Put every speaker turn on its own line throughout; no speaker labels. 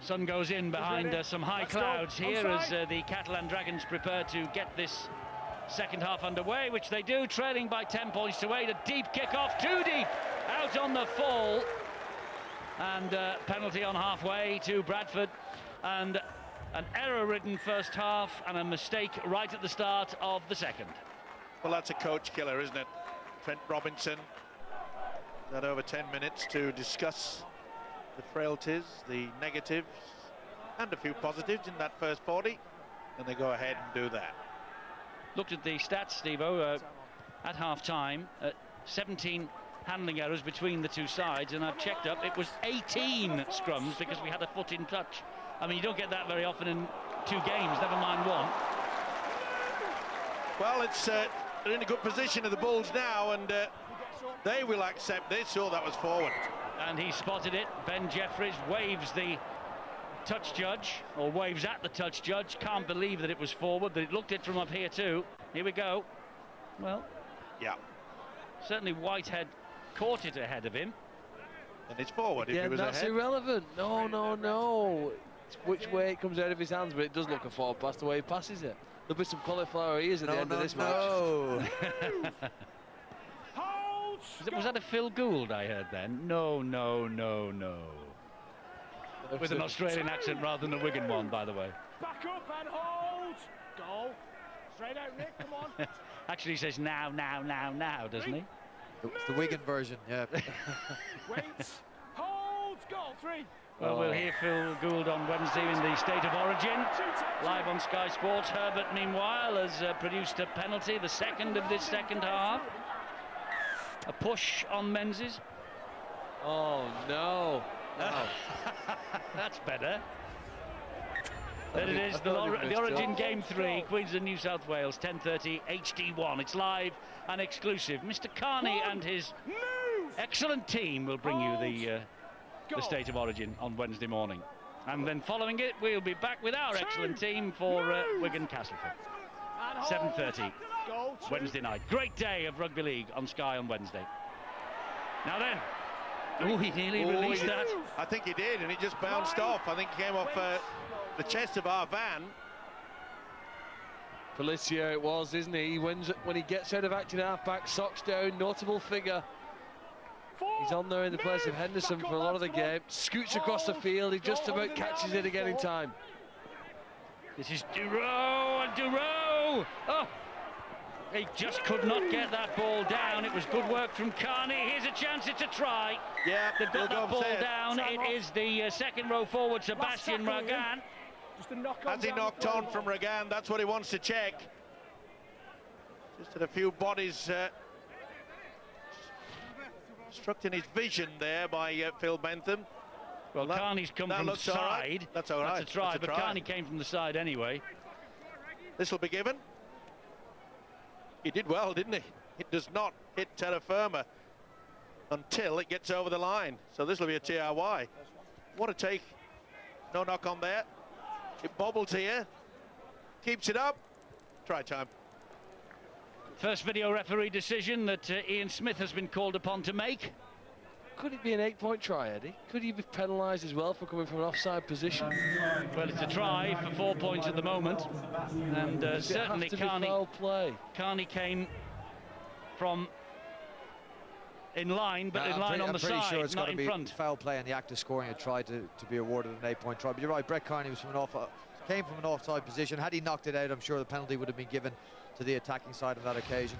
Sun goes in behind some high clouds here as the Catalan Dragons prepare to get this second half underway, which they do, trailing by 10 points to 8. A deep kick-off, too deep, out on the fall. And penalty on halfway to Bradford. And an error-ridden first half and a mistake right at the start of the second.
Well, that's a coach killer, isn't it? Trent Robinson had over 10 minutes to discuss the frailties, the negatives, and a few positives in that first 40, and they go ahead and do that.
Looked at the stats, Steve-O, at half-time, 17 handling errors between the two sides, and I've checked up, it was 18 scrums because we had a foot in touch. I mean, you don't get that very often in 2 games, never mind one.
Well, it's they're in a good position of the Bulls now, and they will accept this. Oh, that was forward.
And he spotted it. Ben Jeffries waves the touch judge, or waves at the touch judge. Can't believe that it was forward, but it looked it from up here too. Here we go. Well,
yeah,
certainly Whitehead caught it ahead of him.
And it's forward.
Yeah,
if he was
that's
ahead.
irrelevant. No. It's which way it comes out of his hands, but it does look a forward pass the way he passes it. There'll be some cauliflower ears at the end of this match.
Was that a Phil Gould I heard then? No. With an Australian accent rather than a Wigan one, by the way.
Back up and hold. Goal. Straight out, Nick, come on.
Actually, he says now, doesn't he?
It's the Wigan version, yeah.
Wait. Hold. Goal. 3.
Well, we'll hear Phil Gould on Wednesday in the State of Origin, live on Sky Sports. Herbert, meanwhile, has produced a penalty, the second of this second half. A push on Menzies.
Oh, no.
That's better. There it is, the Origin Game 3, Queensland, New South Wales, 10:30 HD1. It's live and exclusive. Mr. Carney and his excellent team will bring you the State of Origin on Wednesday morning. And then following it, we'll be back with our excellent team for Wigan Castleford. 7:30 Wednesday night. Great day of rugby league on Sky on Wednesday. Now then, he nearly released that.
I think he did, and it just bounced off. I think it came off the chest of our van.
Felicio it was, isn't he? He wins when he gets out of acting half-back, socks down, notable figure. He's on there in the place of Henderson for a lot of the game. Scoots across the field, he just about catches it again in time.
This is Duro, and Duro! Oh! He just could not get that ball down. It was good work from Carney. Here's a chance, it's a try.
Yeah,
they've got that ball down. It is the second row forward, Sebastian Ragan.
Has he knocked on from Ragan? That's what he wants to check. Just had a few bodies struck in his vision there by Phil Bentham.
Well, Carney's come from the side.
Right. That's all right.
That's a try, but Carney came from the side anyway.
This will be given. He did well, didn't he? It does not hit terra firma until it gets over the line. So this will be a TRY. What a take. No knock on there. It bobbles here. Keeps it up. Try time.
First video referee decision that Ian Smith has been called upon to make.
Could it be an 8-point try, Eddie? Could he be penalised as well for coming from an offside position?
Well, it's a try for 4 points at the moment. And certainly Carney came from in line, but in line on the side,
sure it's
not
got to
in
be
front.
Foul play and the act of scoring a try to be awarded an 8-point try. But you're right, Brett Carney was came from an offside position. Had he knocked it out, I'm sure the penalty would have been given to the attacking side on that occasion.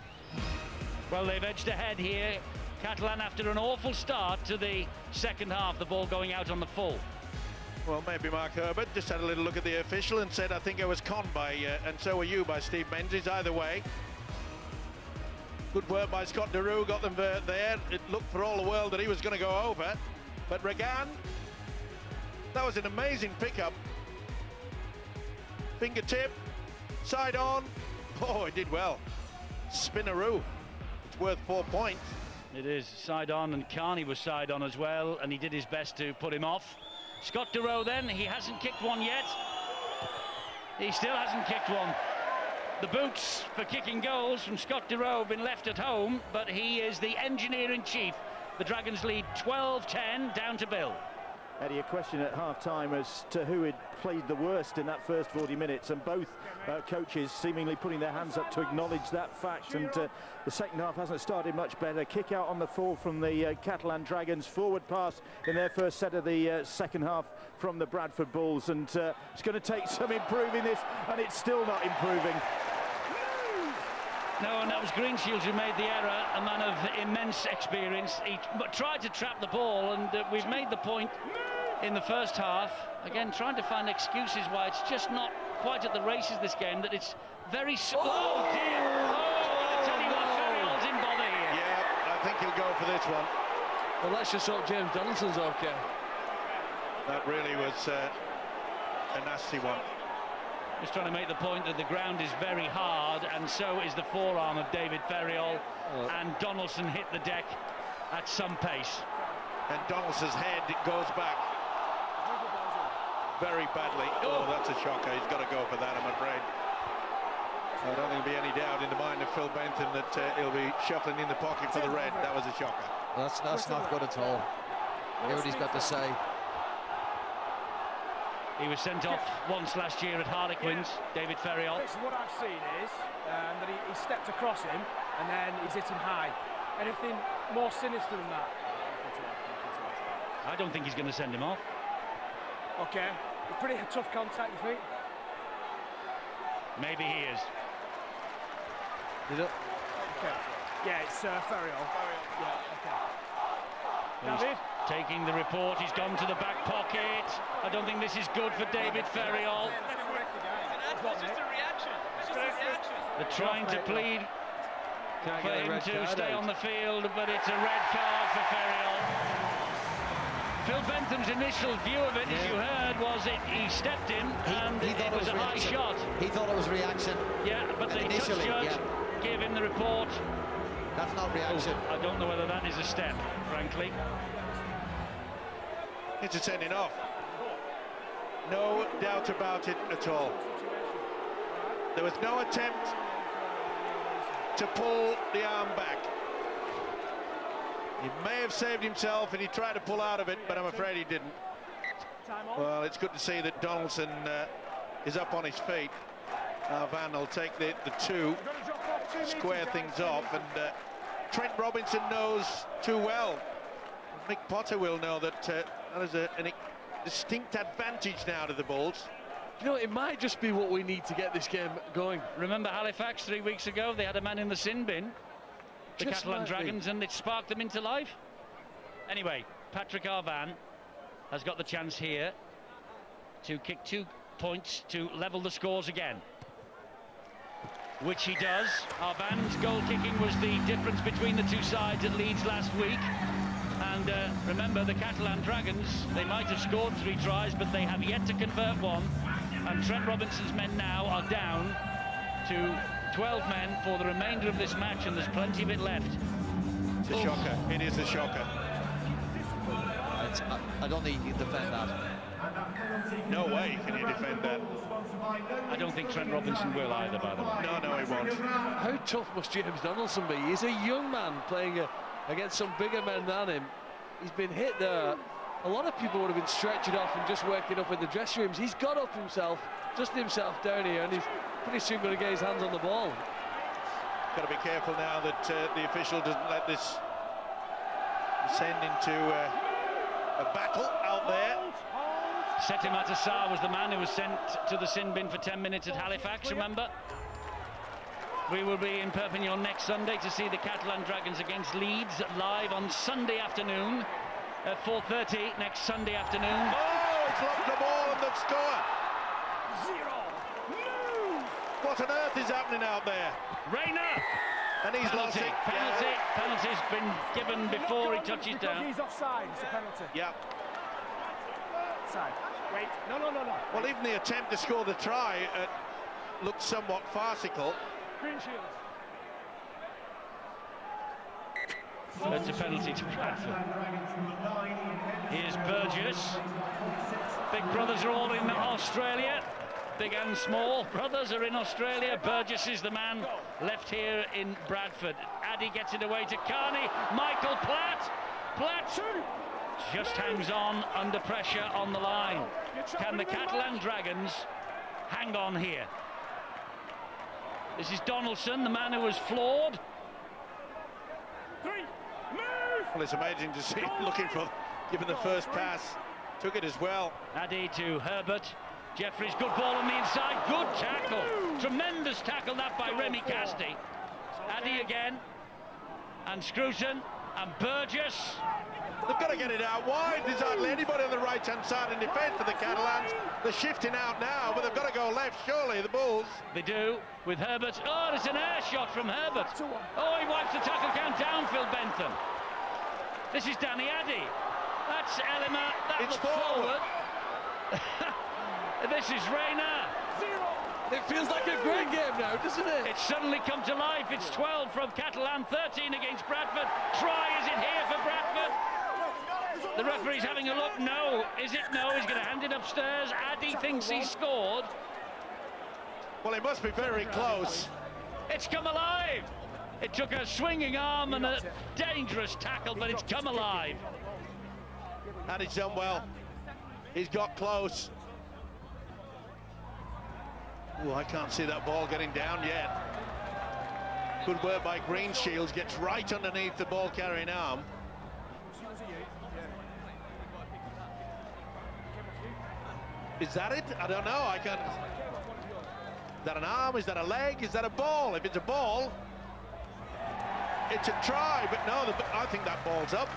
Well, they've edged ahead here. Catalan after an awful start to the second half, the ball going out on the full.
Well, maybe Mark Herbert just had a little look at the official and said, I think I was conned by, and so were you, by Steve Menzies. Either way, good work by Scott Deroux, got them there. It looked for all the world that he was going to go over. But Ragan, that was an amazing pickup. Fingertip, side on. Oh, he did well. Spinaroo, it's worth 4 points.
It is side on, and Carney was side on as well, and he did his best to put him off. Scott Deroux then, he hasn't kicked one yet. He still hasn't kicked one. The boots for kicking goals from Scott Deroux have been left at home, but he is the engineer-in-chief. The Dragons lead 12-10 down to Bill.
Eddie, a question at half-time as to who had played the worst in that first 40 minutes, and both coaches seemingly putting their hands up to acknowledge that fact. And the second half hasn't started much better. Kick out on the full from the Catalan Dragons, forward pass in their first set of the second half from the Bradford Bulls, and it's going to take some improving this, and it's still not improving.
No, and that was Greenshields who made the error, a man of immense experience. He tried to trap the ball, and we've made the point in the first half, again trying to find excuses why it's just not quite at the races this game, that it's very... Oh dear! Oh, I tell you what, Ferriol's in bother here.
Yeah, I think he'll go for this one.
Well, let's just hope James Donaldson's okay.
That really was a nasty one.
Just trying to make the point that the ground is very hard, and so is the forearm of David Ferriol, and Donaldson hit the deck at some pace.
And Donaldson's head goes back very badly. Oh, that's a shocker. He's got to go for that, I'm afraid. I don't think there'll be any doubt in the mind of Phil Bentham that he'll be shuffling in the pocket for the red. That was a shocker.
That's not good at all. Hear what he's got to say.
He was sent off once last year at Harlequins, David Ferriol.
What I've seen is that he stepped across him and then he's hit him high. Anything more sinister than that?
I don't think he's going to send him off.
Okay, a pretty tough contact, you think?
Maybe he is.
Did it?
Okay. Yeah, it's Ferriol. Yeah, okay. David?
Taking the report, he's gone to the back pocket. I don't think this is good for David Ferriol. They're trying to plead for him to stay on the field, but it's a red card for Ferriol. Phil Bentham's initial view of it, as you heard, was he stepped in and it was a high shot.
He thought it was reaction.
Yeah, but the touch judge gave him the report.
That's not reaction.
I don't know whether that is a step, frankly.
It's a sending off. No doubt about it at all. There was no attempt to pull the arm back. He may have saved himself and he tried to pull out of it, but I'm afraid he didn't. Well, it's good to see that Donaldson is up on his feet. Van will take the two, square things off, and Trent Robinson knows too well. Mick Potter will know that that is a distinct advantage now to the Bulls.
You know, it might just be what we need to get this game going.
Remember Halifax 3 weeks ago? They had a man in the sin bin, the Catalan Dragons, and it sparked them into life. Anyway, Patrick Arvan has got the chance here to kick 2 points to level the scores again, which he does. Arvan's goal kicking was the difference between the two sides at Leeds last week. And remember, the Catalan Dragons, they might have scored 3 tries, but they have yet to convert one. And Trent Robinson's men now are down to 12 men for the remainder of this match, and there's plenty of it left.
It's a shocker. It is a shocker.
I don't think he can defend that.
No way can he defend that.
I don't think Trent Robinson will either, by the way.
No, he won't.
How tough must James Donaldson be? He's a young man playing against some bigger men than him. He's been hit there. A lot of people would have been stretching off and just waking up in the dressing rooms. He's got up himself, dusted himself down here, and he's pretty soon going to get his hands on the ball.
Got to be careful now that the official doesn't let this descend into a battle out there.
Setim Atassar was the man who was sent to the sin bin for 10 minutes at Halifax, remember? We will be in Perpignan next Sunday to see the Catalan Dragons against Leeds live on Sunday afternoon at 4:30 next Sunday afternoon.
Oh, it's lost the ball and the score.
0.
What on earth is happening out there?
Rayner!
And he's lost it.
Penalty. Penalty's been given before he touches down.
He's offside, it's a penalty.
Yeah.
Offside. Wait, no.
Well, even the attempt to score the try looked somewhat farcical.
Greenshields.
That's a penalty to Bradford. Here's Burgess. Big brothers are all in Australia. Big and small brothers are in Australia. Burgess is the man left here in Bradford. Addy gets it away to Carney. Michael Platt. Platt just hangs on under pressure on the line. Can the Catalan Dragons hang on here? This is Donaldson, the man who was flawed.
Well, it's amazing to see him looking for giving the first pass. Took it as well.
Addy to Herbert. Jeffries, good ball on the inside. Good tackle. Tremendous tackle that by Remy Casti. Addy again. And Scruton. And Burgess.
They've got to get it out wide. There's hardly anybody on the right-hand side in defence for the Catalans. They're shifting out now, but they've got to go left, surely, the Bulls.
They do, with Herbert. Oh, it's an air shot from Herbert. Oh, he wipes the tackle count down, Phil Bentham. This is Danny Addy. That's Elima. That
It's
looks forward. This is Reyna.
It feels like a great game now, doesn't it?
It's suddenly come to life. It's 12 from Catalan, 13 against Bradford. Try, is it here for Bradford? The referee's having a look. No. Is it? No. He's going to hand it upstairs. Addy thinks he scored.
Well, it must be very close.
It's come alive. It took a swinging arm and a dangerous tackle, but it's come alive.
And he's done well. He's got close. Oh, I can't see that ball getting down yet. Good work by Greenshields. Gets right underneath the ball carrying arm. Is that it? I don't know. I can't. Is that an arm? Is that a leg? Is that a ball? If it's a ball, it's a try. But no, I think that ball's up.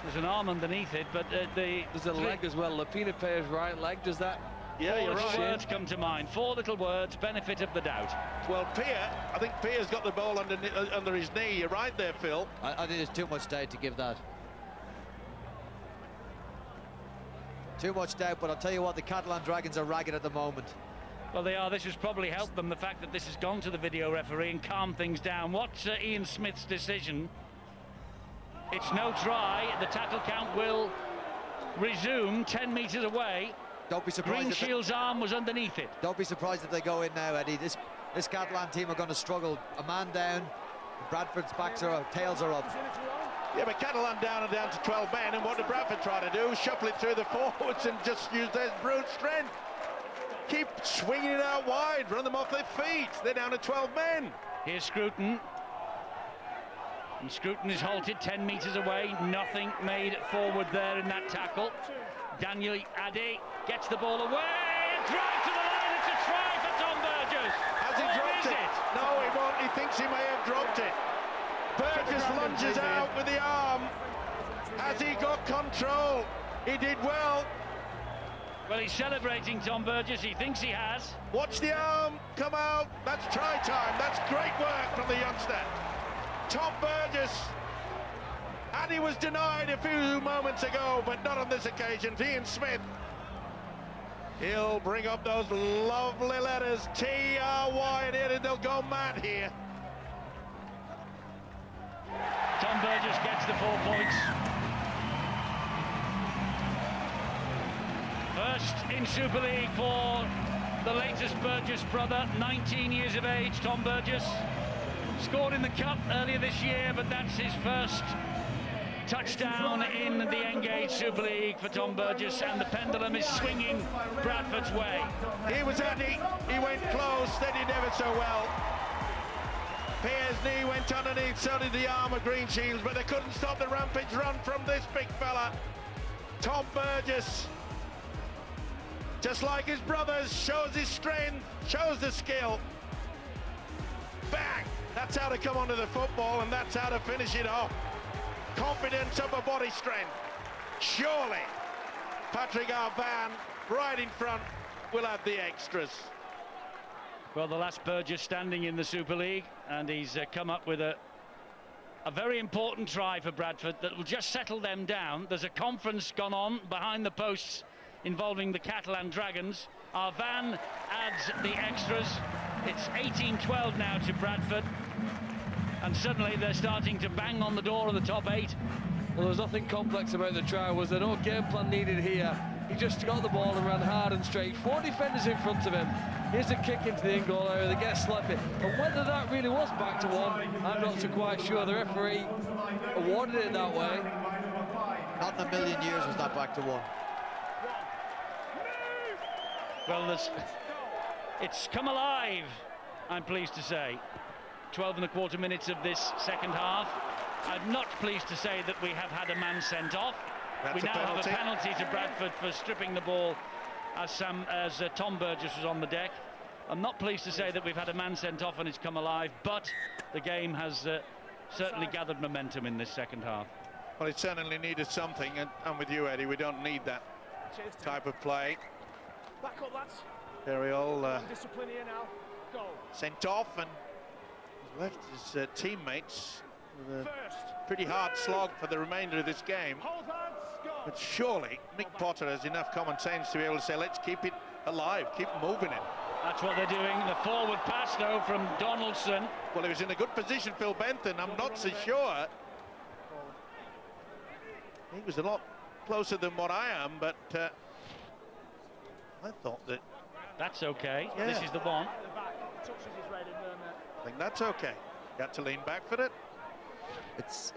There's an arm underneath it, but
there's a leg as well. Lapina Pear's right leg. Does that?
Yeah, you're
right. 4 little words
right.
come to mind. 4 little words, benefit of the doubt.
Well, I think Pear's got the ball under his knee. You're right there, Phil.
I think there's too much doubt to give that. Too much doubt, but I'll tell you what, the Catalan Dragons are ragged at the moment.
Well, they are. This has probably helped them, the fact that this has gone to the video referee and calmed things down. What's Ian Smith's decision? It's no try. The tackle count will resume 10 metres away.
Don't be surprised.
Greenshields' arm was underneath it.
Don't be surprised if they go in now, Eddie. This Catalan team are going to struggle. A man down. Bradford's tails are up.
Yeah, but Catalan down to 12 men, and what did Bradford try to do? Shuffle it through the forwards and just use their brute strength. Keep swinging it out wide, run them off their feet. They're down to 12 men.
Here's Scruton. And Scruton is halted 10 metres away. Nothing made forward there in that tackle. Daniel Addy gets the ball away. And drive to the line. It's a try for Tom Burgess.
Has he dropped it? No, he won't. He thinks he may have dropped it. Burgess lunges out with the arm. Has he got control? He did well.
Well, he's celebrating, Tom Burgess. He thinks he has.
Watch the arm come out. That's try time. That's great work from the youngster. Tom Burgess. Addy was denied a few moments ago, but not on this occasion. Ian Smith. He'll bring up those lovely letters T-R-Y, and they'll go mad here.
Tom Burgess gets the 4 points. First in Super League for the latest Burgess brother, 19 years of age, Tom Burgess. Scored in the Cup earlier this year, but that's his first touchdown in the Engage Super League for Tom Burgess, and the pendulum is swinging Bradford's way.
Here was Addy. He went close, steadied ever so well. Pierre's knee went underneath, so did the arm of Greenshields, but they couldn't stop the rampage run from this big fella. Tom Burgess, just like his brothers, shows his strength, shows the skill. Bang! That's how to come onto the football, and that's how to finish it off. Confidence, upper body strength. Surely, Patrick Arvan, right in front, will have the extras.
Well, the last Burgess standing in the Super League, and he's come up with a very important try for Bradford that will just settle them down. There's a conference gone on behind the posts involving the Catalan Dragons. Arvan adds the extras. It's 18-12 now to Bradford, and suddenly they're starting to bang on the door of the top 8.
Well, there's nothing complex about the try. Was there no game plan needed here? He just got the ball and ran hard and straight. 4 defenders in front of him. Here's a kick into the in-goal area. They get slappy. And whether that really was back to 1, I'm not so quite sure. The referee awarded it that way.
Not in a million years was that back to 1.
Well, it's come alive, I'm pleased to say. 12 and a quarter minutes of this second half. I'm not pleased to say that we have had a man sent off.
That's
we now have a
penalty.
penalty to Bradford for stripping the ball as Tom Burgess was on the deck. I'm not pleased to say that we've had a man sent off and it's come alive, but the game has certainly gathered momentum in this second half.
Well, it certainly needed something, and I'm with you, Eddie. We don't need that type of play.
Back up, lads.
They're all
Discipline here now. Go.
sent off, and he's left his teammates with a pretty hard slog for the remainder of this game.
Hold hands. Go.
But surely Mick Potter has enough common sense to be able to say, let's keep it alive, keep moving it.
That's what they're doing. The forward pass, though, from Donaldson.
Well, he was in a good position, Phil Benton. I'm not so sure. He was a lot closer than what I am, but I thought that...
That's okay.
Yeah.
This is the one.
I think that's okay. Got to lean back for it.
It's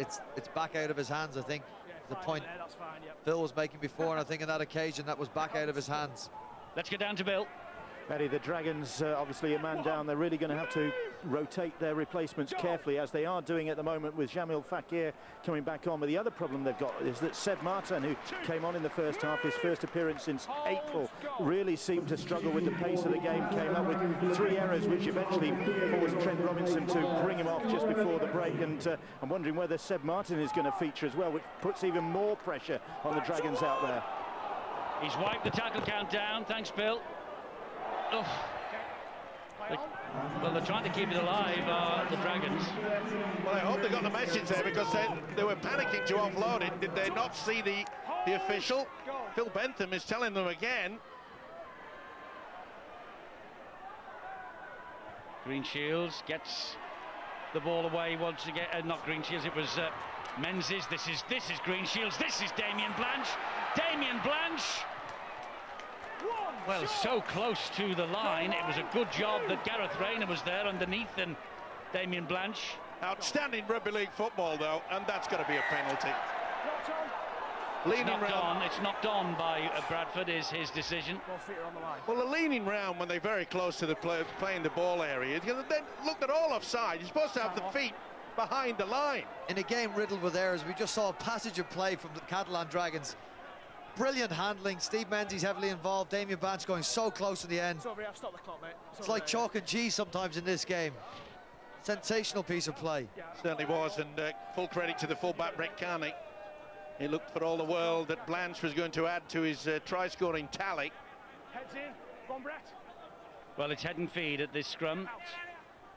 back out of his hands, I think. The point Phil was making before, and I think on that occasion that was back out of his hands.
Let's get down to Bill.
Eddie, the Dragons, obviously a man down. They're really going to have to rotate their replacements carefully, as they are doing at the moment with Jamil Fakir coming back on. But the other problem they've got is that Seb Martin, who came on in the first half, his first appearance since April, really seemed to struggle with the pace of the game. Came up with 3 errors, which eventually forced Trent Robinson to bring him off just before the break. And I'm wondering whether Seb Martin is going to feature as well, which puts even more pressure on the Dragons out there.
He's wiped the tackle count down. Thanks, Bill. Oh. Well, they're trying to keep it alive, the Dragons.
Well, I hope they got the message there, because they were panicking to offload it. Did they not see the official? Phil Bentham is telling them again.
Green Shields gets the ball away once again. Not Green Shields, it was Menzies. This is Green Shields. This is Damien Blanche. Damien Blanche. Well, so close to the line. It was a good job that Gareth Rayner was there underneath and Damien Blanche.
Outstanding rugby league football, though, and that's got to be a penalty. Leaning round.
It's knocked on by Bradford, is his decision.
Well, the leaning round when they're very close to the playing the ball area. Then look, they're all offside. You're supposed to have the feet behind the line.
In a game riddled with errors, we just saw a passage of play from the Catalan Dragons. Brilliant handling. Steve Menzies heavily involved. Damien Blanche going so close in the end.
Stop the clock, mate.
It's like chalk and cheese sometimes in this game. Sensational piece of play.
Certainly was, and full credit to the fullback Brett Carney. He looked for all the world that Blanche was going to add to his try-scoring tally.
Heads in. Go on, Brett.
Well, it's head and feed at this scrum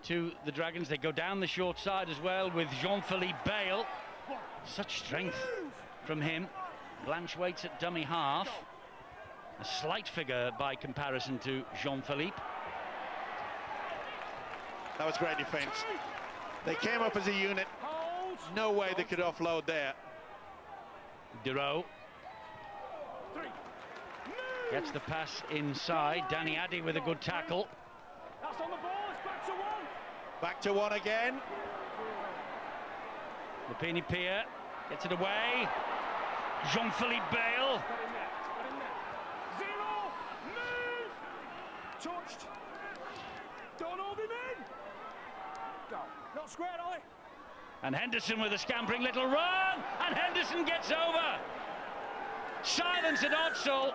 to the Dragons. They go down the short side as well with Jean-Philippe Bale. Such strength from him. Blanche waits at dummy half. A slight figure by comparison to Jean-Philippe.
That was great defence. They came up as a unit. No way they could offload there.
Duro gets the pass inside. Danny Addy with a good tackle.
That's on the ball. It's back to 1.
Back to 1 again.
Lupini Pia gets it away. Jean-Philippe Bale.
Got in there. 0. Move. Touched. Don't hold him in. Go. Not square, Ollie.
And Henderson with a scampering little run. And Henderson gets over. Silence at Odsal.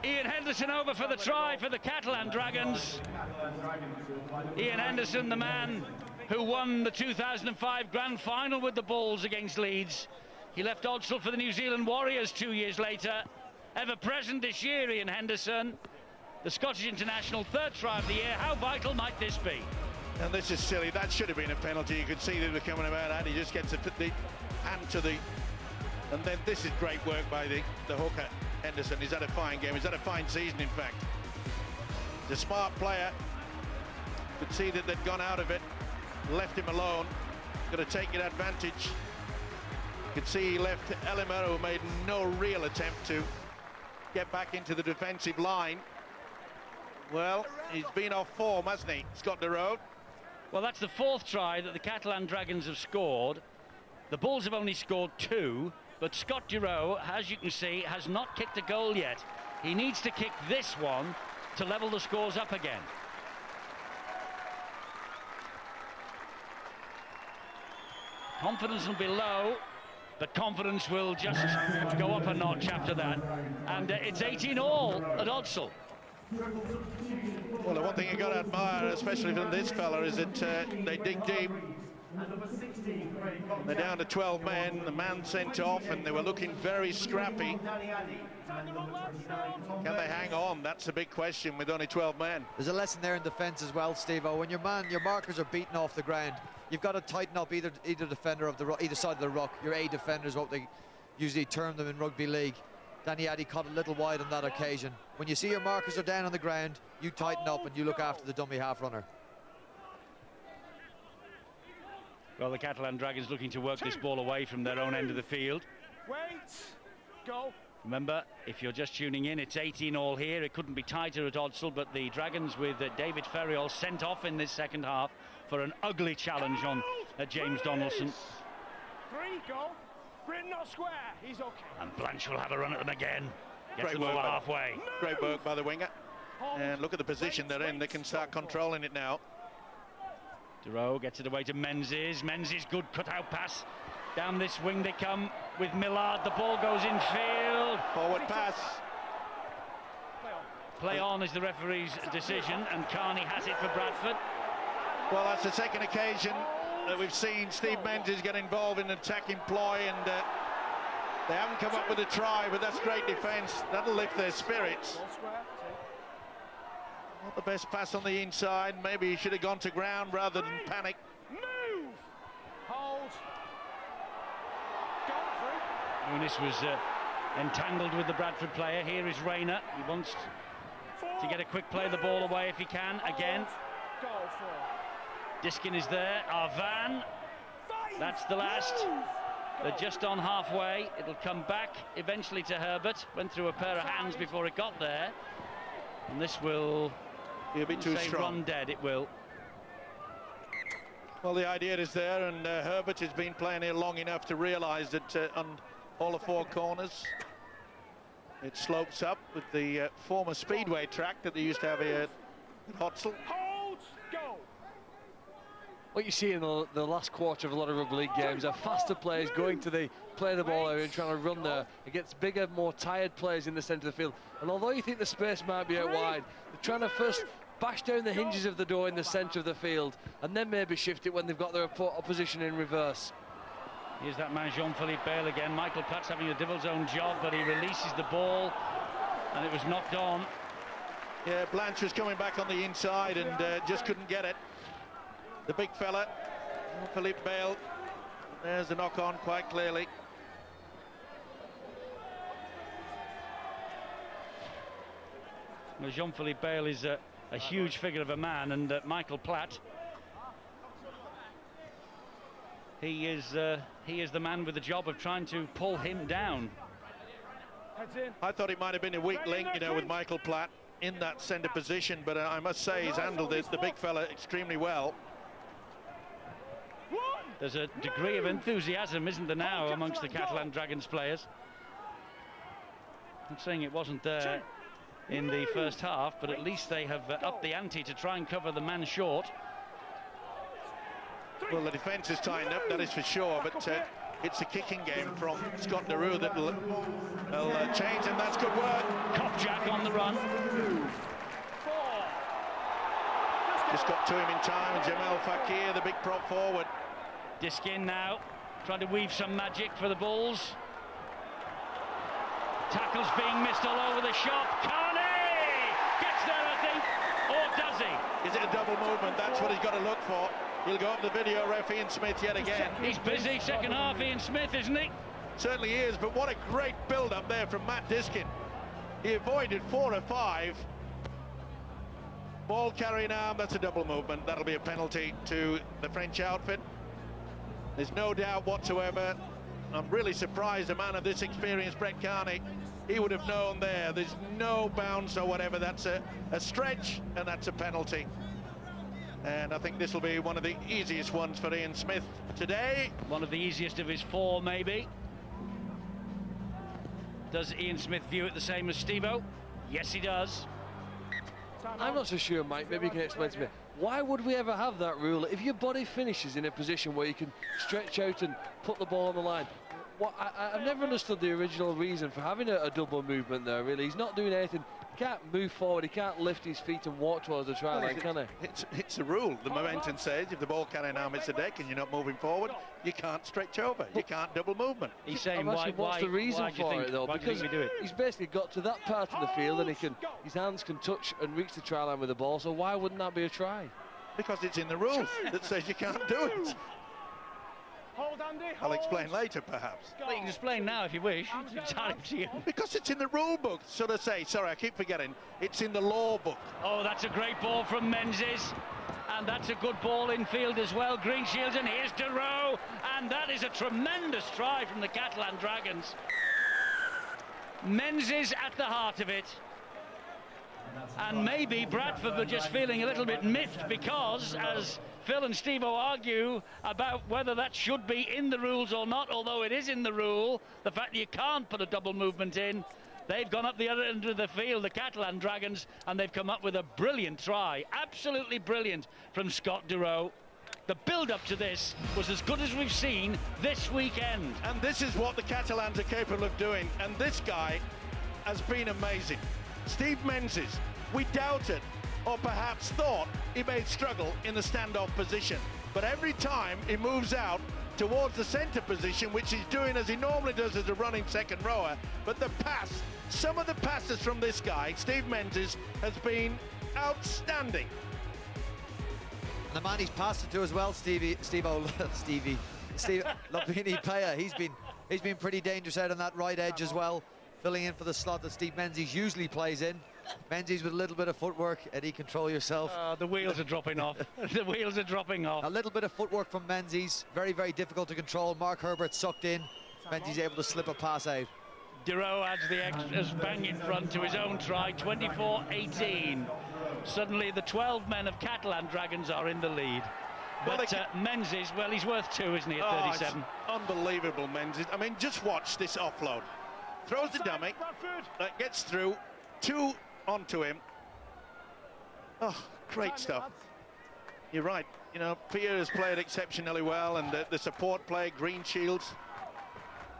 Ian Henderson over for the try for the Catalan Dragons. Ian Henderson, the man who won the 2005 Grand Final with the Bulls against Leeds. He left Odsal for the New Zealand Warriors 2 years later. Ever present this year, Ian Henderson. The Scottish international, 3rd try of the year. How vital might this be?
And this is silly. That should have been a penalty. You could see that they're coming about that. He just gets the hand to the... And then this is great work by the hooker, Henderson. He's had a fine game. He's had a fine season, in fact. He's a smart player. Could see that they'd gone out of it. Left him alone. Got to take it advantage. You could see he left Elimer, who made no real attempt to get back into the defensive line. Well, he's been off form, hasn't he, Scott Duro?
Well, that's the 4th try that the Catalan Dragons have scored The Bulls have only scored 2, but Scott Giroux, as you can see, has not kicked a goal yet. He needs to kick this one to level the scores up again. Confidence will be low, but confidence will just go up a notch after that. And it's 18-all at Odsal.
Well, the one thing you've got to admire, especially from this fella, is that they dig deep. They're down to 12 men, the man sent off, and they were looking very scrappy. Can they hang on? That's a big question with only 12 men.
There's a lesson there in defence as well, Steve-O. When your markers are beaten off the ground, you've got to tighten up either defender of either side of the ruck. Your A defender is what they usually term them in rugby league. Danny Addy caught a little wide on that occasion. When you see your markers are down on the ground, you tighten up and you look after the dummy half runner.
Well, the Catalan Dragons looking to work this ball away from their own end of the field.
Wait, go.
Remember, if you're just tuning in, it's 18-all here. It couldn't be tighter at Odsal, but the Dragons with David Ferriol sent off in this second half for an ugly challenge on James Donaldson.
3, go. Britain not square, he's okay.
And Blanche will have a run at them again. Gets
Great
them
work
over
by
halfway.
Great work by the winger. And look at the position they're in. They can start controlling it now.
Giroux gets it away to Menzies. Menzies, good cut-out pass. Down this wing they come with Millard. The ball goes in field.
Forward pass.
Play on is the referee's decision, and Carney has it for Bradford.
Well, that's the second occasion that we've seen Steve Menzies get involved in an attacking ploy, and they haven't come up with a try, but that's great defence. That'll lift their spirits. Not the best pass on the inside. Maybe he should have gone to ground rather than panic.
Move. Hold. Go through.
Muniz was entangled with the Bradford player. Here is Rayner. He wants to get a quick play the ball away if he can. Again.
Go for.
Diskin is there. Arvan. That's the last. They're just on halfway. It'll come back eventually to Herbert. Went through a pair of hands before it got there. And this will
be a bit too strong.
Run dead, it will.
Well, the idea is there, and Herbert has been playing here long enough to realise that on all the 4 corners it slopes up with the former speedway track that they used to have here at Odsal.
Hold. Go.
What you see in the last quarter of a lot of rugby league games are faster players going to play the ball area and trying to run there. It gets bigger, more tired players in the centre of the field. And although you think the space might be out wide, they're trying to first bash down the hinges of the door in the centre of the field and then maybe shift it when they've got their opposition in reverse.
Here's that man Jean-Philippe Bale again. Michael Platt's having a devil's own job, but he releases the ball and it was knocked on.
Yeah, Blanche was coming back on the inside and just couldn't get it. The big fella, Philippe Bale. There's the knock on quite clearly.
Well, Jean-Philippe Bale is a huge figure of a man, and Michael Platt, he is the man with the job of trying to pull him down.
I thought it might have been a weak link, you know, with Michael Platt in that centre position, but I must say he's handled it, the big fella, extremely well.
There's a degree of enthusiasm, isn't there now, amongst the Catalan Dragons players? I'm saying it wasn't there in the first half, but at least they have upped the ante to try and cover the man short.
Well, the defence is tightened up, that is for sure, but it's a kicking game from Scott Giroux that will change, and that's good work.
Kopjak on the run.
Just got to him in time, and Jamal Fakir, the big prop forward.
Diskin now trying to weave some magic for the Bulls. Tackles being missed all over the shop. Carney gets there, I think, or does he?
Is it a double movement? That's what he's got to look for. He'll go up the video ref, Ian Smith, yet again.
He's busy, second half, Ian Smith, isn't he?
Certainly is, but what a great build-up there from Matt Diskin. He avoided 4 or 5. Ball carrying arm, that's a double movement. That'll be a penalty to the French outfit. There's no doubt whatsoever. I'm really surprised a man of this experience, Brett Carney, he would have known there. There's no bounce or whatever. That's a stretch, and that's a penalty. And I think this will be one of the easiest ones for Ian Smith today.
One of the easiest of his 4, maybe. Does Ian Smith view it the same as Steve-O? Yes, he does.
I'm not so sure, Mike. Maybe you can explain to me. Why would we ever have that rule? If your body finishes in a position where you can stretch out and put the ball on the line, I've never understood the original reason for having a double movement there, really. He's not doing anything. He can't move forward. He can't lift his feet and walk towards the try line, can he?
It's a rule. The momentum says if the ball carrying arm hits the deck and you're not moving forward, you can't stretch over. You can't double movement.
He's saying
what's the reason for it, though? Because he's basically got to that part of the field and his hands can touch and reach the try line with the ball, so why wouldn't that be a try?
Because it's in the rules that says you can't do it.
Hold, Andy,
I'll explain later, perhaps.
Well, you can explain now if you wish. It's entirely up to you.
Because it's in the rule book, so to say. Sorry, I keep forgetting. It's in the law book.
Oh, that's a great ball from Menzies. And that's a good ball in field as well. Greenshields, and here's Durow. And that is a tremendous try from the Catalan Dragons. Menzies at the heart of it. And maybe Bradford were just feeling a little bit miffed because, as Phil and Steve-O argue about whether that should be in the rules or not, although it is in the rule, the fact that you can't put a double movement in, they've gone up the other end of the field, the Catalan Dragons, and they've come up with a brilliant try, absolutely brilliant from Scott Durow. The build-up to this was as good as we've seen this weekend.
And this is what the Catalans are capable of doing, and this guy has been amazing. Steve Menzies, we doubted or perhaps thought he may struggle in the standoff position, but every time he moves out towards the centre position, which he's doing as he normally does as a running second rower, but the pass, some of the passes from this guy, Steve Menzies, has been outstanding.
And the man he's passed it to as well, Steve Lopini Paya, he's been pretty dangerous out on that right edge as well, filling in for the slot that Steve Menzies usually plays in. Menzies with a little bit of footwork. Eddie, control yourself.
The wheels are dropping off. The wheels are dropping off.
A little bit of footwork from Menzies. Very, very difficult to control. Mark Herbert sucked in. Menzies able to slip a pass out.
Durow adds the extras bang in front to his own try, 24-18. Suddenly the 12 men of Catalan Dragons are in the lead. But Menzies, well, he's worth 2, isn't he, at 37?
Unbelievable, Menzies. I mean, just watch this offload. Throws the dummy, gets through, 2 onto him. Oh, great stuff. You're right. You know, Pierre has played exceptionally well, and the support play, Greenshields,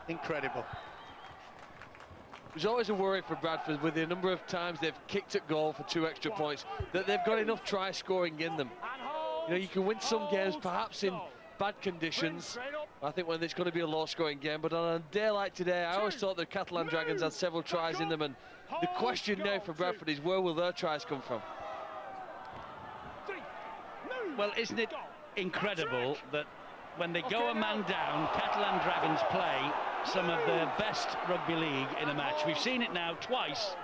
incredible.
There's always a worry for Bradford with the number of times they've kicked at goal for 2 extra points, that they've got enough try scoring in them. You know, you can win some games perhaps in bad conditions. I think when it's going to be a low-scoring game, but on a day like today, I always thought the Catalan Dragons had several tries in them, and the question now for Bradford is, where will their tries come from?
Well, isn't it incredible that when they go a man down, Catalan Dragons play some of their best rugby league in a match? We've seen it now twice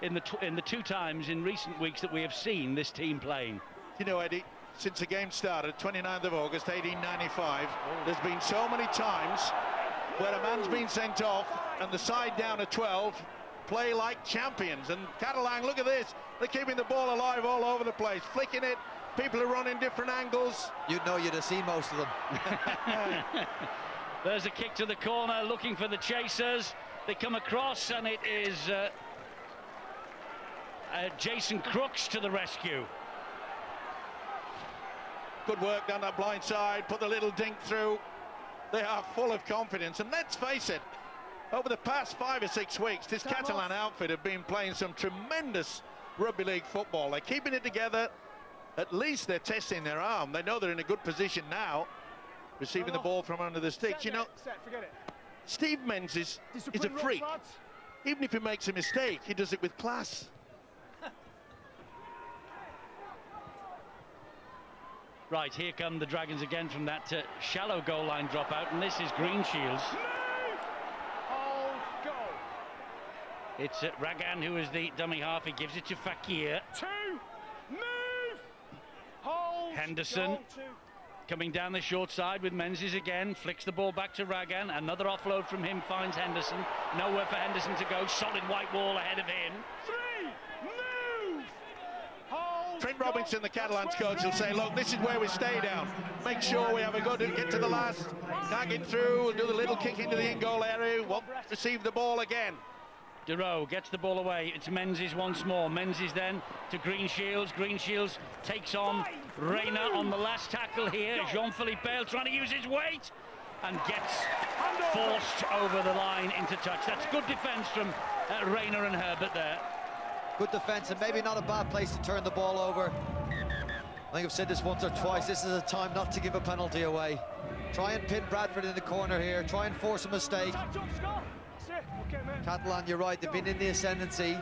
in the 2 times in recent weeks that we have seen this team playing.
You know, Eddie, since the game started, 29th of August, 1895, there's been so many times where a man's been sent off and the side down at 12 play like champions. And Catalan, look at this, they're keeping the ball alive all over the place, flicking it, people are running different angles.
You'd know you'd have seen most of them.
There's a kick to the corner, looking for the chasers. They come across, and it is Jason Crooks to the rescue.
Good work down that blind side, put the little dink through. They are full of confidence, and let's face it, over the past 5 or 6 weeks, this Catalan outfit have been playing some tremendous rugby league football. They're keeping it together. At least they're testing their arm. They know they're in a good position now, receiving the ball from under the sticks. You know, Steve Menzies is a freak. Even if he makes a mistake, he does it with class.
Right, here come the Dragons again from that shallow goal line dropout, and this is Greenshields. It's Ragan who is the dummy half. He gives it to Fakir. Henderson coming down the short side with Menzies again, flicks the ball back to Ragan. Another offload from him finds Henderson. Nowhere for Henderson to go. Solid white wall ahead of him.
Trent Robinson, the Catalan's coach, will say, look, this is where we stay down. Make sure we have a good get to the last. Can't get through, we'll do the little kick into the in-goal area, won't receive the ball again.
Duro gets the ball away. It's Menzies once more. Menzies then to Greenshields. Greenshields takes on Rayner on the last tackle here. Jean-Philippe Bale trying to use his weight and gets forced over the line into touch. That's good defence from Rayner and Herbert there.
Good defence, and maybe not a bad place to turn the ball over. I think I've said this once or twice. This is a time not to give a penalty away. Try and pin Bradford in the corner here. Try and force a mistake. Catalan, you're right, they've been in the ascendancy,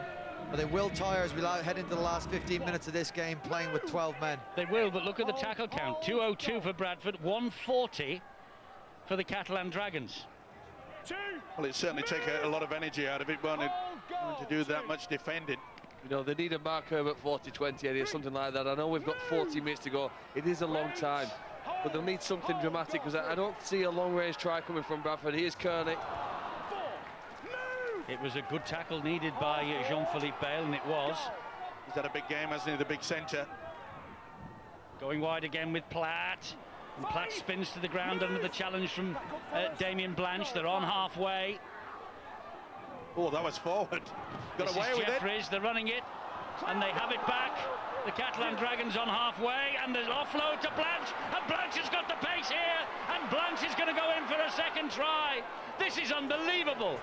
but they will tire as we head into the last 15 minutes of this game playing with 12 men.
They will, but look at the tackle count. 202 for Bradford, 140 for the Catalan Dragons.
Well, it certainly takes a lot of energy out of it, won't it, to do that much defending.
You know, they need a Mark Herbert 40-20 area, something like that. I know we've got 40 minutes to go. It is a long time, but they'll need something dramatic, because I don't see a long-range try coming from Bradford. Here's Kearney.
It was a good tackle needed by Jean-Philippe Bale, and it was.
He's had a big game, hasn't he, the big centre.
Going wide again with Platt. And Platt spins to the ground under the challenge from Damien Blanche. They're on halfway.
Oh, that was forward. Got away with
Jeffries, they're running it, and they have it back. The Catalan Dragons on halfway, and there's offload to Blanche, and Blanche has got the pace here, and Blanche is going to go in for a second try. This is unbelievable.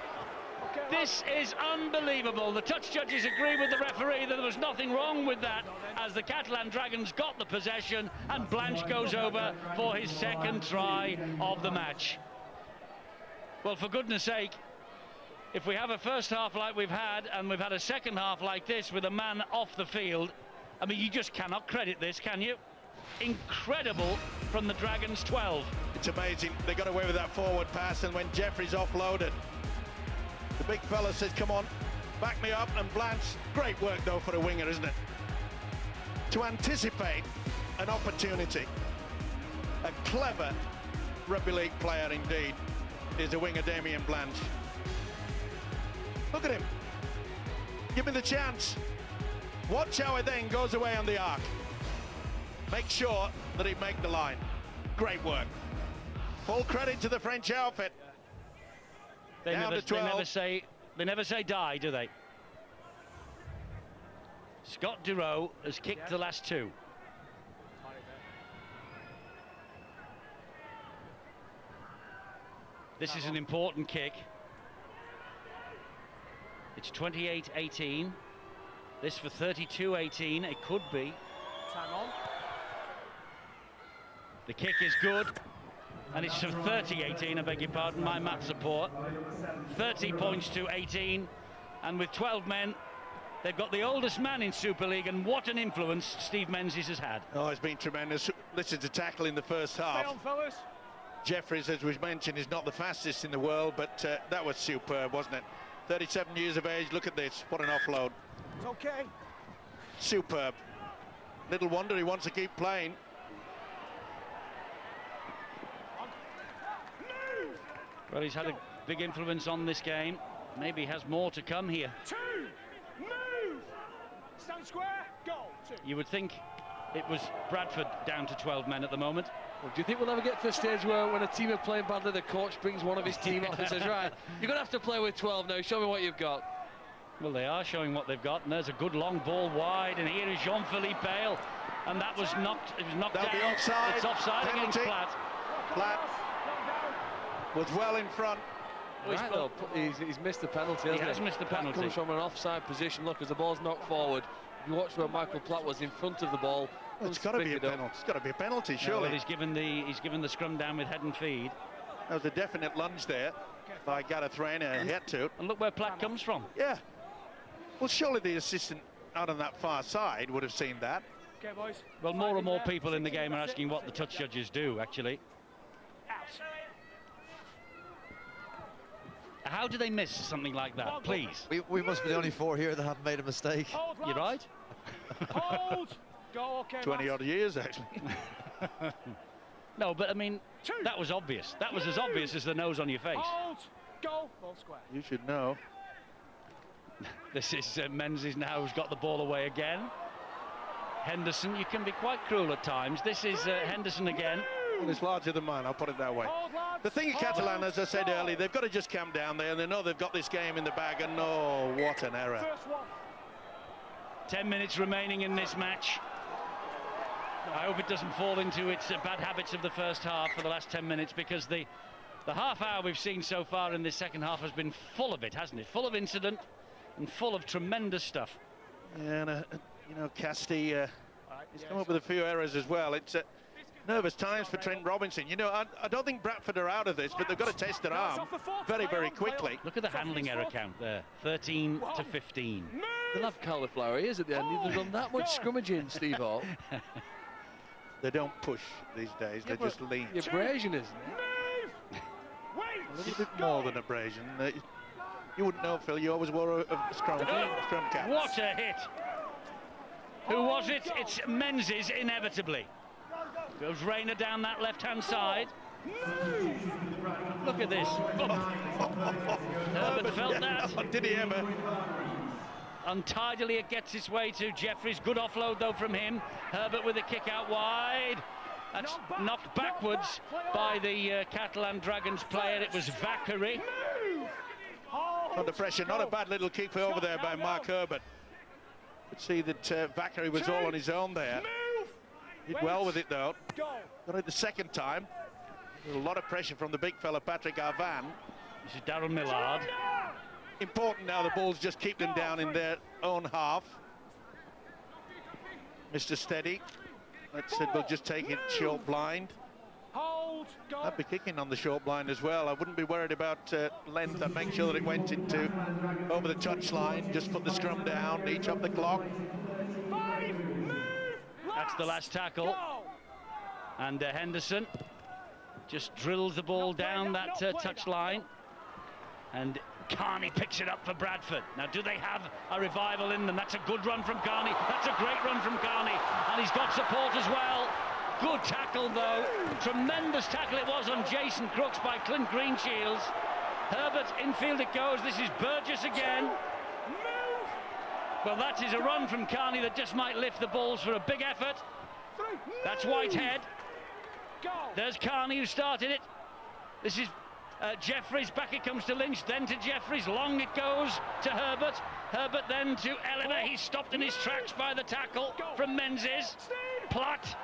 This is unbelievable. The touch judges agree with the referee that there was nothing wrong with that, as the Catalan Dragons got the possession, and Blanche goes over for his second try of the match. Well, for goodness sake, if we have a first half like we've had, and we've had a second half like this with a man off the field, I mean, you just cannot credit this, can you? Incredible from the Dragons 12.
It's amazing. They got away with that forward pass, and when Jeffries offloaded, the big fella says, come on, back me up, and Blanche, great work though for a winger, isn't it? To anticipate an opportunity. A clever rugby league player indeed is the winger Damien Blanche. Look at him. Give me the chance. Watch how it then goes away on the arc. Make sure that he make the line. Great work. Full credit to the French outfit.
They never say die, do they? Scott Duro has kicked the last two. This is an important kick. It's 28-18. This for 32-18. It could be.
Time on.
The kick is good. And it's for 30-18, I beg your pardon, my map support. 30 points to 18. And with 12 men, they've got the oldest man in Super League, and what an influence Steve Menzies has had.
Oh, it's been tremendous. Listen to tackle in the first half.
Stay on, fellas.
Jeffries, as we mentioned, is not the fastest in the world, but that was superb, wasn't it? 37 years of age, look at this, what an offload.
It's okay.
Superb. Little wonder he wants to keep playing.
Well, he's had a big influence on this game. Maybe he has more to come here.
Two, move. Stand square, go. Two.
You would think it was Bradford down to 12 men at the moment.
Well, do you think we'll ever get to a stage where when a team are playing badly, the coach brings one of his team off and says, right, you're going to have to play with 12 now, show me what you've got?
Well, they are showing what they've got, and there's a good long ball wide, and here is Jean-Philippe Bale, and that was knocked, it was knocked
That'll
down.
be offside.
It's offside
Penalty.
against Platt.
Platt was well in front.
Right, though, he's missed the penalty, hasn't he?
He has missed the penalty.
That comes from an offside position. Look, as the ball's knocked forward, you watch where Michael Platt was in front of the ball.
Well, it's got to be a penalty. It's got to be a penalty, surely.
Well, he's given the scrum down with head and feed.
There was a definite lunge there by Gareth Rayner. He had to.
And look where Platt comes from.
Yeah. Well, surely the assistant out on that far side would have seen that.
Okay, boys.
Well, more and more people in the game are asking what the touch judges do, actually.
Out.
How do they miss something like that, please?
We must be the only four here that haven't made a mistake.
Hold,
You're right.
Hold. Go, okay,
20 odd years, actually.
No, but I mean, that was obvious. That was as obvious as the nose on your face.
Hold. Go. Ball square.
You should know.
This is Menzies now, who's got the ball away again. Henderson, you can be quite cruel at times. This is Henderson again.
Well, it's larger than mine, I'll put it that way. The thing at Catalan, as I said earlier, they've got to just calm down there, and they know they've got this game in the bag, and oh, what an error.
10 minutes remaining in this match. I hope it doesn't fall into its bad habits of the first half for the last 10 minutes, because the half hour we've seen so far in this second half has been full of it, hasn't it? Full of incident and full of tremendous stuff.
Yeah, and you know, Casti, he's come up with a few errors as well. It's nervous times for Trent Robinson. You know, I don't think Bradford are out of this, but they've got to test their arm very, very quickly.
Look at the handling error count there, 13 to 15.
They'll have cauliflower ears at the end. They've done that much scrimmaging, Steve Hall.
They don't push these days, they just lean.
Abrasion, isn't it?
A little bit more than abrasion. You wouldn't know, Phil, you always wore a scrum cap.
What a hit! Who was it? It's Menzies, inevitably. Goes Rayner down that left-hand side. Look at this. Herbert felt that.
Oh, did he ever?
Untidily it gets its way to Jeffries. Good offload though from him. Herbert with a kick out wide. That's knocked backwards by the Catalan Dragons player. It was Vakary.
Under pressure, not a bad little kick over there by Mark Herbert. Could see that Vakary was all on his own there. Did well with it though. Got it the second time. A lot of pressure from the big fella Patrick Arvan.
This is Darren Millard.
Important now the Bulls just keep them down in their own half. Mr. Steady. Let's say we'll just take it short blind. I'd be kicking on the short blind as well. I wouldn't be worried about length. I'd make sure that it went into over the touchline. Just put the scrum down, each up the clock.
That's the last tackle. And Henderson just drills the ball down that touchline. And Carney picks it up for Bradford. Now, do they have a revival in them? That's a good run from Carney. That's a great run from Carney. And he's got support as well. Good tackle, though. Tremendous tackle it was on Jason Crooks by Clint Greenshields. Herbert, infield it goes. This is Burgess again. Well, that is a run from Carney that just might lift the Bulls for a big effort. That's Whitehead. There's Carney who started it. This is Jeffries. Back it comes to Lynch, then to Jeffries. Long it goes to Herbert. Herbert then to Eleanor. He's stopped in his tracks by the tackle from Menzies. Platt.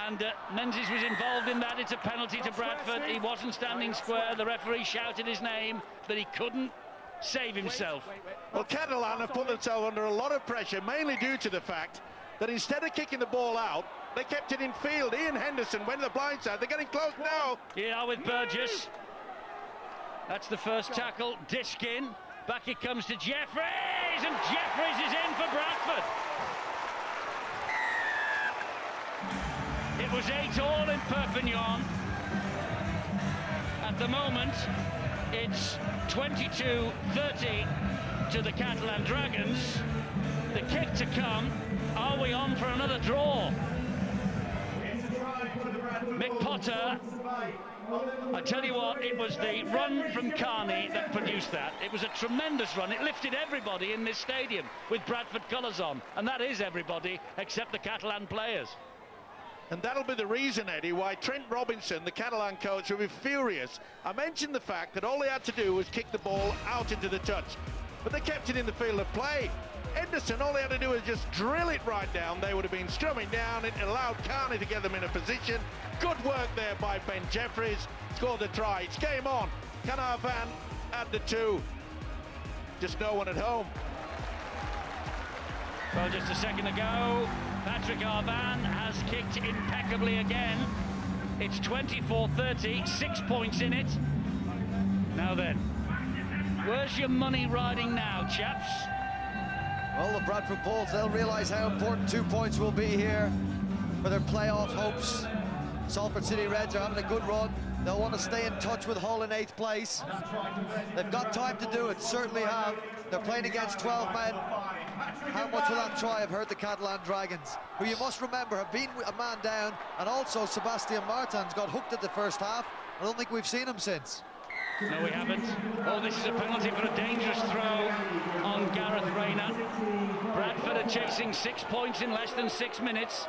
And Menzies was involved in that. It's a penalty to Bradford. He wasn't standing square. The referee shouted his name, but he couldn't save himself.
Well, Catalan have put themselves under a lot of pressure, mainly due to the fact that instead of kicking the ball out, they kept it in field. Ian Henderson went to the blind side. They're getting close now.
Yeah, with Burgess. That's the first tackle. Disc in. Back it comes to Jeffries, and Jeffries is in for Bradford. It was 8-all in Perpignan. At the moment, it's 22-30 to the Catalan Dragons. The kick to come. Are we on for another draw? Mick Potter. I tell you what, it was the run from Carney that produced that. It was a tremendous run. It lifted everybody in this stadium with Bradford colours on. And that is everybody except the Catalan players.
And that'll be the reason, Eddie, why Trent Robinson, the Catalan coach, will be furious. I mentioned the fact that all he had to do was kick the ball out into the touch, but they kept it in the field of play. Henderson, all he had to do was just drill it right down. They would have been strumming down. It allowed Carney to get them in a position. Good work there by Ben Jeffries. Scored the try. It's game on. Can Arvan add the two? Just no one at home.
Well, just a second ago, Patrick Arvan has kicked impeccably again. It's 24-30, 6 points in it. Now then, where's your money riding now, chaps?
Well, the Bradford Bulls, they'll realise how important 2 points will be here for their playoff hopes. Salford City Reds are having a good run. They'll want to stay in touch with Hull in 8th place. They've got time to do it, certainly have. They're playing against 12 men. How much will that try have hurt the Catalan Dragons, who you must remember have been a man down, and also Sebastian Martins got hooked at the first half. I don't think we've seen him since.
No, we haven't. Oh, this is a penalty for a dangerous throw on Gareth Rayner. Bradford are chasing 6 points in less than 6 minutes.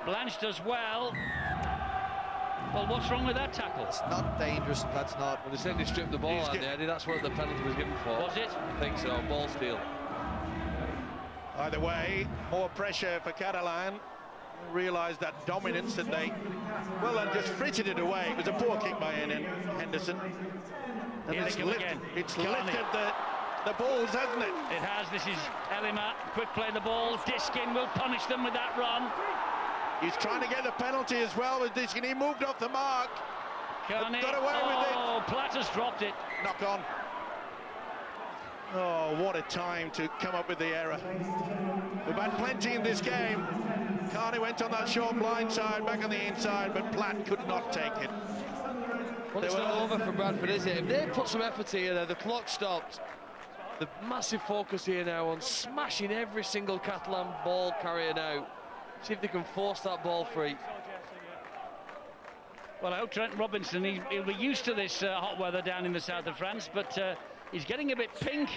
Blanche does well. Well, what's wrong with that tackle?
It's not dangerous, that's not.
Well, they said they stripped the ball out there, Eddie. That's what the penalty was given for.
Was it?
I think so, ball steal.
Either way, more pressure for Catalan. Realised that dominance and they, well, and just frittered it away. It was a poor kick by Henderson. And it's lifted the balls, hasn't it?
It has. This is Elima. Quick play the ball. Diskin will punish them with that run.
He's trying to get the penalty as well with Diskin. He moved off the mark.
Carney.
Got away with it.
Oh, Platter's dropped it.
Knock on. Oh, what a time to come up with the error. We've had plenty in this game. Carney went on that short blind side, back on the inside, but Platt could not take it.
Well, it's not over for Bradford, is it? If they put some effort here, there, the clock stopped. The massive focus here now on smashing every single Catalan ball carrier now. See if they can force that ball free.
Well, I hope Trent Robinson, he'll be used to this hot weather down in the south of France, but he's getting a bit pink.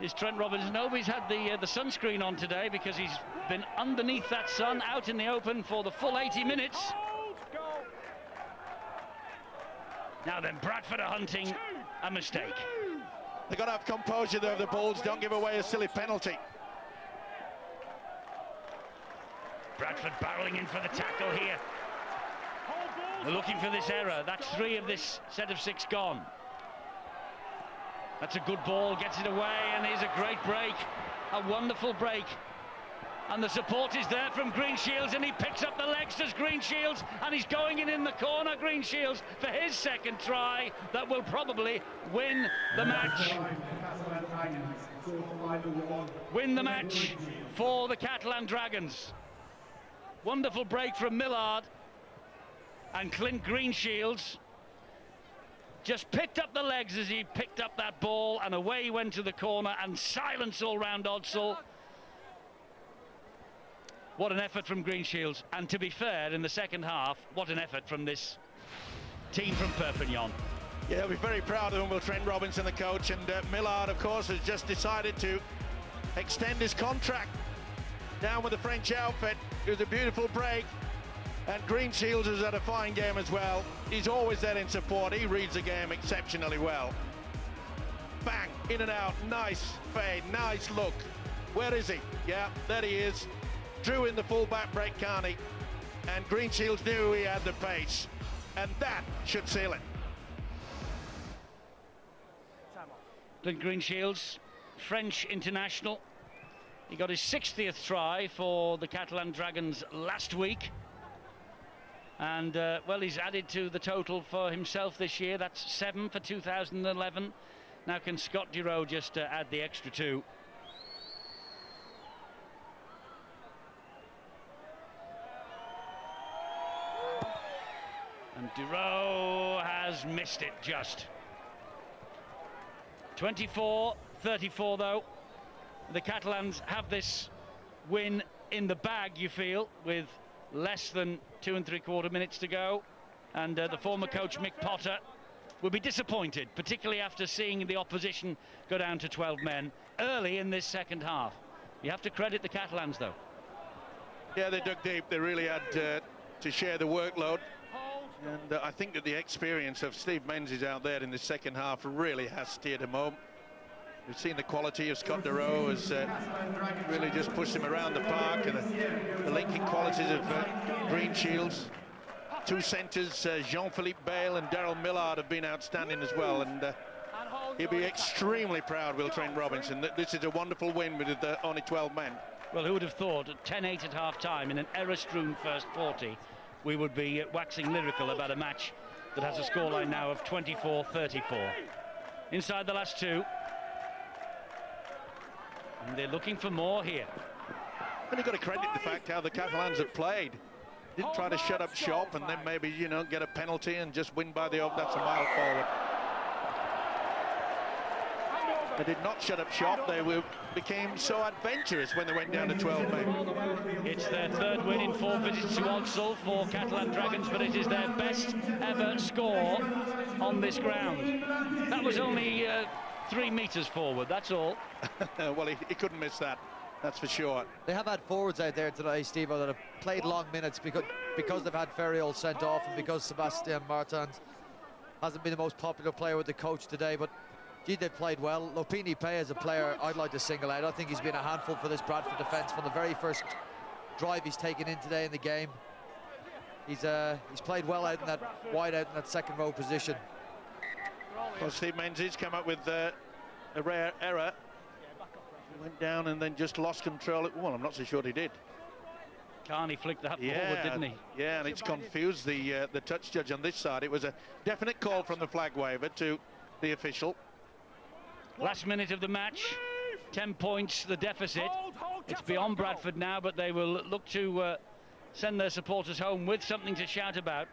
Is Trent Robinson? Nobody's had the sunscreen on today because he's been underneath that sun out in the open for the full 80 minutes. Now then, Bradford are hunting a mistake.
They've got to have composure there of the Bulls. Don't give away a silly penalty.
Bradford barreling in for the tackle here. They're looking for this error. That's 3 of this set of 6 gone. That's a good ball, gets it away, and here's a great break. A wonderful break. And the support is there from Greenshields, and he picks up the legs as Greenshields, and he's going in the corner, Greenshields, for his second try that will probably win the match. Win the match for the Catalan Dragons. Wonderful break from Millard, and Clint Greenshields just picked up the legs as he picked up that ball, and away he went to the corner, and silence all round Odsal. What an effort from Greenshields, and to be fair, in the second half, what an effort from this team from Perpignan.
Yeah, they'll be very proud of him, will Trent Robinson, the coach, and Millard, of course, has just decided to extend his contract down with the French outfit. It was a beautiful break, and Greenshields has had a fine game as well. He's always there in support. He reads the game exceptionally well. Bang, in and out, nice fade, nice look. Where is he? Yeah, there he is. Drew in the full-back break, Carney, and Greenshields knew he had the pace, and that should seal it.
Clint Greenshields, French international. He got his 60th try for the Catalan Dragons last week. And, well, he's added to the total for himself this year. That's 7 for 2011. Now can Scott Duro just add the extra 2? And Duro has missed it just. 24-34 though. The Catalans have this win in the bag, you feel, with less than 2 3/4 minutes to go. And the former coach Mick Potter will be disappointed, particularly after seeing the opposition go down to 12 men early in this second half. You have to credit the Catalans though.
Yeah, they dug deep. They really had to share the workload. And I think that the experience of Steve Menzies out there in the second half really has steered him home. We've seen the quality of Scott Duro has really just pushed him around the park, and the linking qualities of Greenshields. 2 centres, Jean-Philippe Bale and Daryl Millard, have been outstanding as well, and he'll be extremely proud, will Trent Robinson, that this is a wonderful win with only 12 men.
Well, who would have thought at 10-8 at half-time in an error-strewn first 40 we would be waxing lyrical about a match that has a scoreline now of 24-34. Inside the last 2. And they're looking for more here.
And you've got to credit the fact how the Catalans have played. Didn't try to shut up shop and then maybe, you know, get a penalty and just win by the odd. That's a mile forward. They did not shut up shop. They became so adventurous when they went down to 12 men.
It's their 3rd win in 4 visits to Odsal for Catalan Dragons, but it is their best ever score on this ground. That was only 3 metres forward, that's all.
Well, he couldn't miss that, that's for sure.
They have had forwards out there today, Steve-O, that have played long minutes because they've had Ferriol sent off and because Sebastian Martins hasn't been the most popular player with the coach today, but gee, they've played well. Lopini Pay is a player I'd like to single out. I think he's been a handful for this Bradford defence from the very first drive he's taken in today in the game. He's played well out in that wide out in that second row position.
Well, Steve Menzies come up with a rare error. He went down and then just lost control. Well, I'm not so sure he did.
Carney flicked that forward, didn't he?
Yeah, and it's confused the touch judge on this side. It was a definite call from the flag waver to the official.
Last minute of the match, 10 points the deficit. It's beyond Bradford now, but they will look to send their supporters home with something to shout about.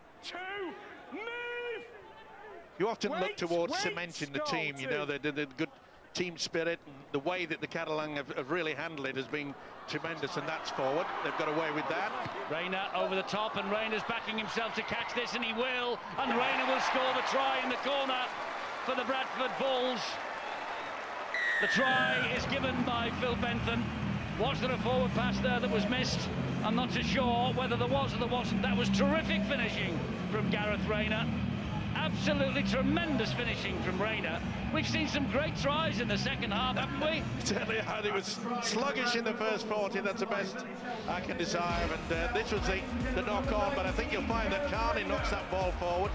You often look towards cementing the team, you know, the good team spirit, and the way that the Catalan have really handled it has been tremendous, and that's forward. They've got away with that.
Rayner over the top, and Rayner's backing himself to catch this, and he will, and Rayner will score the try in the corner for the Bradford Bulls. The try is given by Phil Bentham. Was there a forward pass there that was missed? I'm not so sure whether there was or there wasn't. That was terrific finishing from Gareth Rayner. Absolutely tremendous finishing from Rayner. We've seen some great tries in the second half, haven't we?
Certainly, it was sluggish in the first 40. That's the best I can desire. And this was the knock-on, but I think you'll find that Carney knocks that ball forward.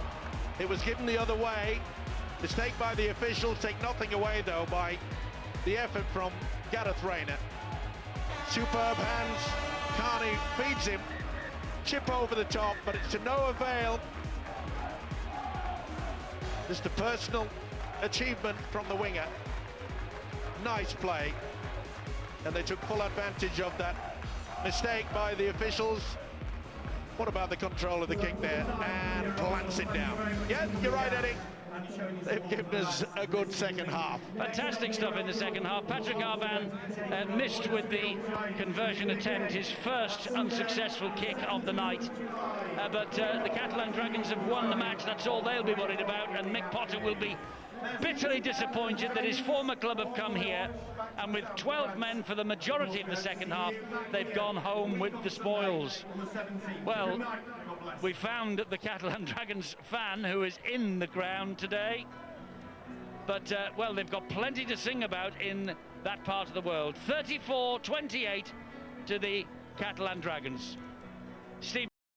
It was given the other way. Mistake by the officials. Take nothing away, though, by the effort from Gareth Rayner. Superb hands. Carney feeds him. Chip over the top, but it's to no avail. Just a personal achievement from the winger. Nice play. And they took full advantage of that mistake by the officials. What about the control of the kick there? And plants it down. Yeah, you're right, Eddie. They've given us a good second half.
Fantastic stuff in the second half. Patrick Arban missed with the conversion attempt, his first unsuccessful kick of the night. But the Catalan Dragons have won the match. That's all they'll be worried about. And Mick Potter will be bitterly disappointed that his former club have come here, and with 12 men for the majority of the second half, they've gone home with the spoils. Well, we found the Catalan Dragons fan who is in the ground today, but well, they've got plenty to sing about in that part of the world. 34-28 to the Catalan Dragons. Steve